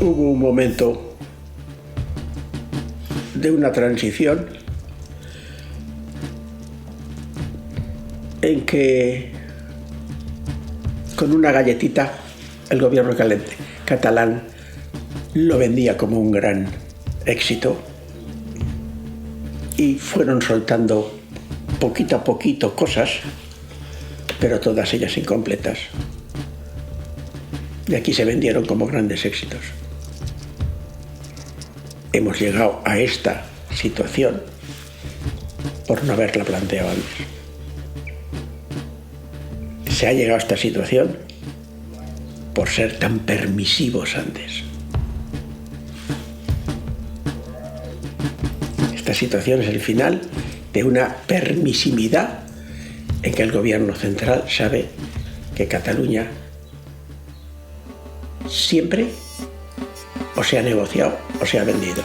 hubo un momento de una transición en que con una galletita el gobierno catalán lo vendía como un gran éxito y fueron soltando poquito a poquito cosas, pero todas ellas incompletas. Y aquí se vendieron como grandes éxitos. Hemos llegado a esta situación por no haberla planteado antes. Se ha llegado a esta situación por ser tan permisivos antes. Esta situación es el final de una permisividad en que el gobierno central sabe que Cataluña siempre o se ha negociado o se ha vendido.